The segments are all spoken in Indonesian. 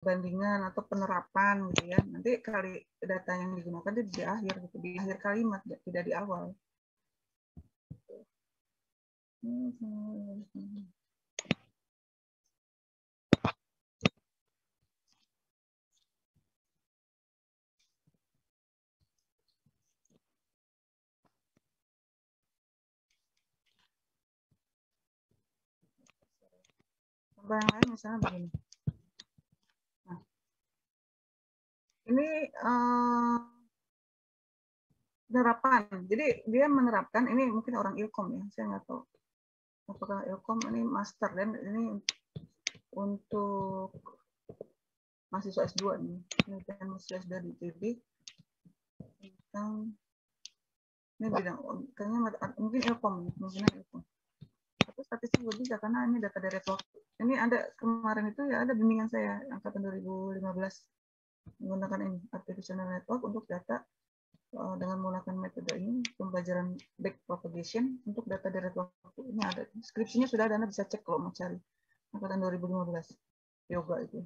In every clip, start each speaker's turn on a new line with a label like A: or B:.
A: perbandingan atau penerapan gitu ya. Nanti kali data yang digunakan itu di akhir gitu, di akhir kalimat, tidak di awal. Contoh yang lain misalnya begini. Nah, ini penerapan. Jadi dia menerapkan, ini mungkin orang Ilkom ya, saya nggak tahu apakah Ilkom ini master, dan ini untuk mahasiswa S2 nih, penelitian mahasiswa S2 di ITB tentang ini bidang kayaknya mungkin Ilkom, mungkin Ilkom. Tapi statistik gue bisa karena ini data dari waktu. Ini ada kemarin itu ya, ada bimbingan saya angkatan 2015 menggunakan ini artificial network untuk data dengan menggunakan metode ini pembelajaran backpropagation untuk data dari waktu. Ini ada skripsinya sudah ada, Anda bisa cek kalau mau cari angkatan 2015 yoga itu.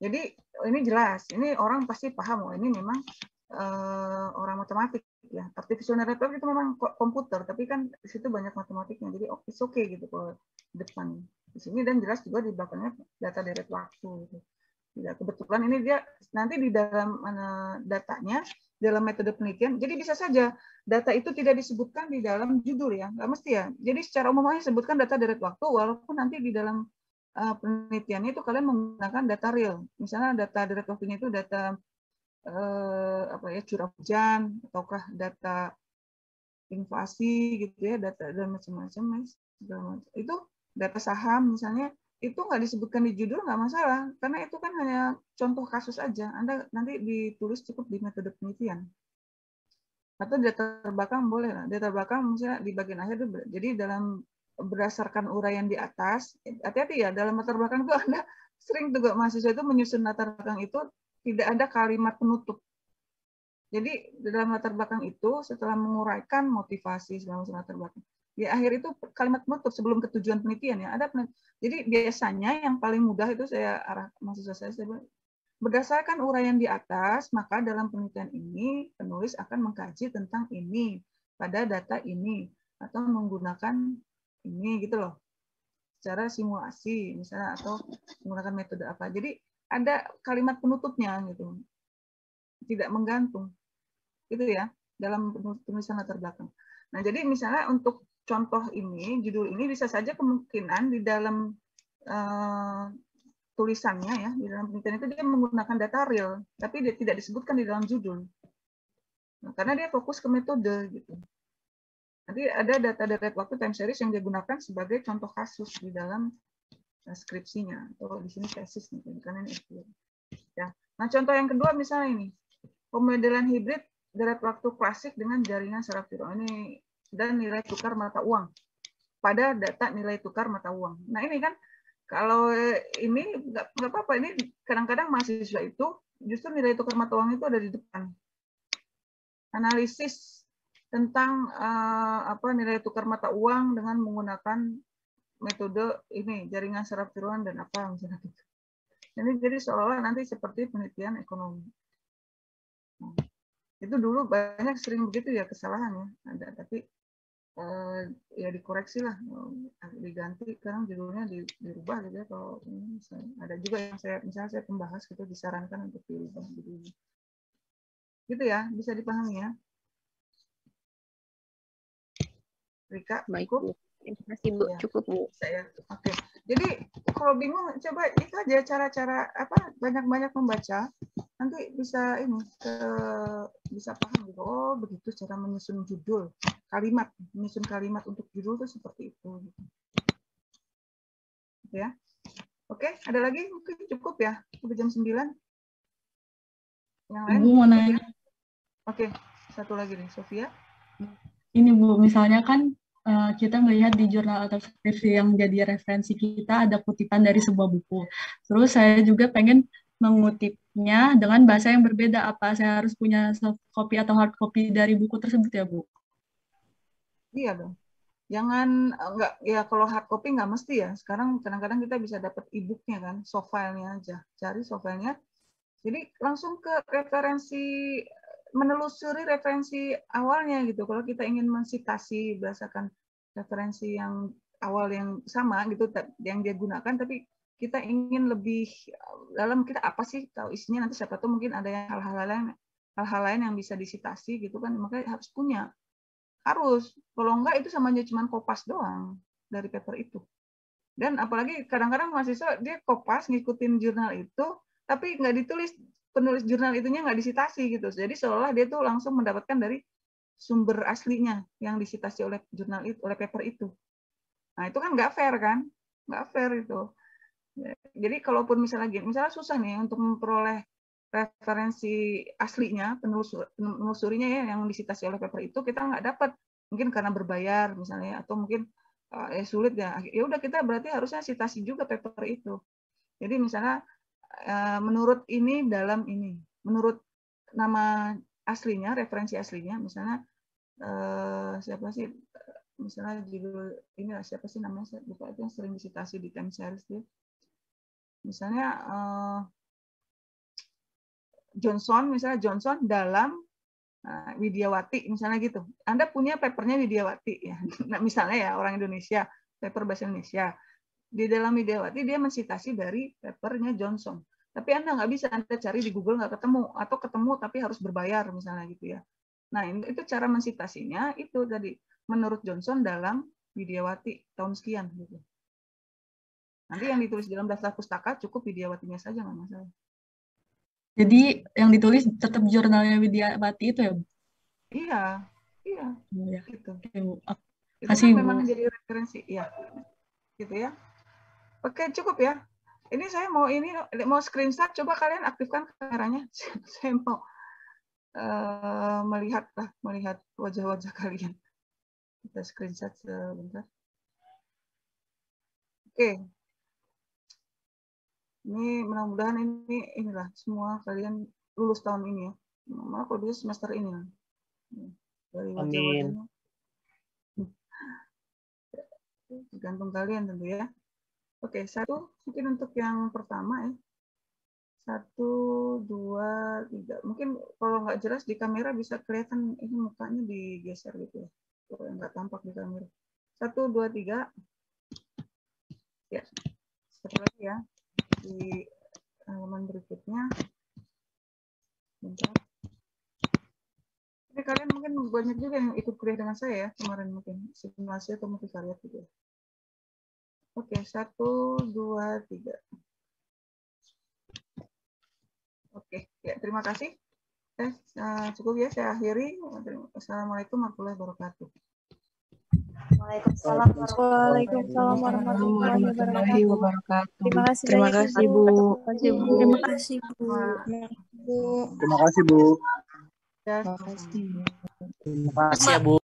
A: Jadi ini jelas, ini orang pasti paham, oh ini memang orang matematik ya. Artificial network itu memang komputer, tapi kan di situ banyak matematiknya, jadi it's okay gitu kalau depan di sini, dan jelas juga di belakangnya data dari waktu gitu. Ya, kebetulan ini dia nanti di dalam datanya, dalam metode penelitian, jadi bisa saja data itu tidak disebutkan di dalam judul ya, nggak mesti ya. Jadi secara umum aja sebutkan data dari waktu, walaupun nanti di dalam penelitiannya itu kalian menggunakan data real. Misalnya data dari waktunya itu data apa ya, curah hujan, ataukah data inflasi gitu ya, data dan macam-macam, itu data saham misalnya, itu nggak disebutkan di judul nggak masalah, karena itu kan hanya contoh kasus aja. Anda nanti ditulis cukup di metode penelitian. Atau data belakang boleh lah. Data belakang misalnya di bagian akhir itu, jadi dalam berdasarkan uraian di atas, hati-hati ya, dalam latar belakang itu Anda sering juga mahasiswa itu menyusun latar belakang itu tidak ada kalimat penutup. Jadi dalam latar belakang itu setelah menguraikan motivasi selama latar belakang, di akhir itu kalimat penutup sebelum ke tujuan penelitian ya, ada jadi biasanya yang paling mudah itu saya arah mahasiswa saya bilang, berdasarkan uraian di atas, maka dalam penelitian ini penulis akan mengkaji tentang ini pada data ini atau menggunakan ini gitu loh, secara simulasi misalnya, atau menggunakan metode apa. Jadi ada kalimat penutupnya gitu, tidak menggantung gitu ya dalam penulisan latar belakang. Nah, jadi misalnya untuk contoh ini, judul ini bisa saja kemungkinan di dalam tulisannya ya, di dalam penelitian itu dia menggunakan data real, tapi dia tidak disebutkan di dalam judul. Nah, karena dia fokus ke metode gitu. Nanti ada data dari waktu time series yang digunakan sebagai contoh kasus di dalam skripsinya, atau di sini tesis nih, karena ini ya. Nah, contoh yang kedua misalnya ini, pemodelan hibrid deret waktu klasik dengan jaringan saraf tiroid ini dan nilai tukar mata uang pada data nilai tukar mata uang. Nah, ini kan kalau ini nggak apa-apa, ini kadang-kadang mahasiswa itu justru nilai tukar mata uang itu ada di depan. Analisis tentang apa nilai tukar mata uang dengan menggunakan metode ini jaringan saraf tiroid dan apa misalnya gitu. Jadi seolah-olah nanti seperti penelitian ekonomi. Nah, itu dulu banyak sering begitu ya kesalahan ya ada, tapi ya dikoreksi lah, diganti sekarang judulnya dirubah gitu ya. Kalau ini misalnya, ada juga yang misalnya saya pembahas gitu disarankan untuk dirubah gitu ya, bisa dipahami ya Rika?
B: Baik,
A: Cukup?
B: Bu. Terima kasih, Bu.
A: Ya,
B: cukup, Bu.
A: saya oke. Jadi kalau bingung coba itu aja cara-cara apa, banyak-banyak membaca, nanti bisa ini bisa paham gitu. Oh, begitu cara menyusun judul, kalimat, menyusun kalimat untuk judul itu seperti itu gitu. Ya. Oke, ada lagi mungkin cukup ya sampai jam 9. Yang lain
C: Ibu mau nanya.
A: ya? Oke, satu lagi nih Sofia.
C: Ini Bu, misalnya kan kita melihat di jurnal atau skripsi yang jadi referensi kita ada kutipan dari sebuah buku. Terus saya juga pengen mengutipnya dengan bahasa yang berbeda. Apa saya harus punya soft copy atau hard copy dari buku tersebut ya, Bu?
A: Iya dong. Jangan enggak ya, kalau hard copy nggak mesti ya. Sekarang kadang-kadang kita bisa dapat e-booknya kan, soft file-nya aja. Cari soft file-nya. Jadi langsung ke referensi, menelusuri referensi awalnya gitu. Kalau kita ingin mensitasi berdasarkan referensi yang awal yang sama gitu yang dia gunakan, tapi kita ingin lebih dalam, kita apa sih tahu isinya, nanti siapa tahu mungkin ada yang hal-hal lain yang bisa disitasi gitu kan, makanya harus punya. Harus, kalau enggak itu sama aja cuma kopas doang dari paper itu. Dan apalagi kadang-kadang mahasiswa dia kopas ngikutin jurnal itu, tapi nggak ditulis, penulis jurnal itunya nggak disitasi gitu. Jadi seolah dia tuh langsung mendapatkan dari sumber aslinya yang disitasi oleh jurnal itu, oleh paper itu. Nah itu kan nggak fair kan, nggak fair itu. Jadi kalaupun misalnya susah nih untuk memperoleh referensi aslinya, penelusurinya ya yang disitasi oleh paper itu, kita nggak dapat, mungkin karena berbayar misalnya, atau mungkin sulit ya. Ya udah, kita berarti harusnya citasi juga paper itu. Jadi misalnya menurut ini dalam ini, menurut nama aslinya, referensi aslinya, misalnya siapa sih, misalnya judul ini lah, siapa sih namanya, saya lupa, itu yang sering disitasi di time series dia. Misalnya Johnson, misalnya Johnson dalam Widyawati, misalnya gitu. Anda punya papernya Widyawati ya. Nah, misalnya ya, orang Indonesia, paper bahasa Indonesia. Di dalam Widyawati dia mensitasi dari papernya Johnson. Tapi Anda nggak bisa, Anda cari di Google nggak ketemu, atau ketemu tapi harus berbayar misalnya gitu ya. Nah, itu cara mensitasinya itu tadi menurut Johnson dalam Widyawati tahun sekian gitu. Nanti yang ditulis dalam daftar pustaka cukup Widyawatinya saja, nggak masalah.
C: Jadi yang ditulis tetap jurnalnya Widyawati itu ya, Bu?
A: Iya, iya.
C: Ya.
A: Gitu. Itu
C: Kasih,
A: kan memang
C: Bu.
A: jadi referensi, ya. Gitu ya. Oke, cukup ya. Ini saya mau screenshot, coba kalian aktifkan kameranya. Saya mau melihat wajah-wajah kalian. Kita screenshot sebentar. Oke. Ini mudah-mudahan inilah semua kalian lulus tahun ini ya. Malah kalau dia semester ini. Dari wajah-wajahnya. Tergantung kalian tentu ya. Oke, satu mungkin untuk yang pertama ya. 1, 2, 3. Mungkin kalau nggak jelas di kamera bisa kelihatan ini mukanya digeser gitu ya. Kalau nggak tampak di kamera. 1, 2, 3. Ya. Satu lagi ya. Di halaman berikutnya. Bentar. Ini kalian mungkin banyak juga yang ikut kuliah dengan saya ya kemarin, mungkin simulasi atau multivariat gitu. Oke, 1, 2, 3. Oke, ya terima kasih. Cukup ya, saya akhiri. Assalamualaikum warahmatullahi wabarakatuh.
B: Waalaikumsalam warahmatullahi wabarakatuh. Terima kasih Bu.
D: Terima kasih Bu.
E: Terima kasih Bu.
A: Ya,
E: Terima kasih ya Bu.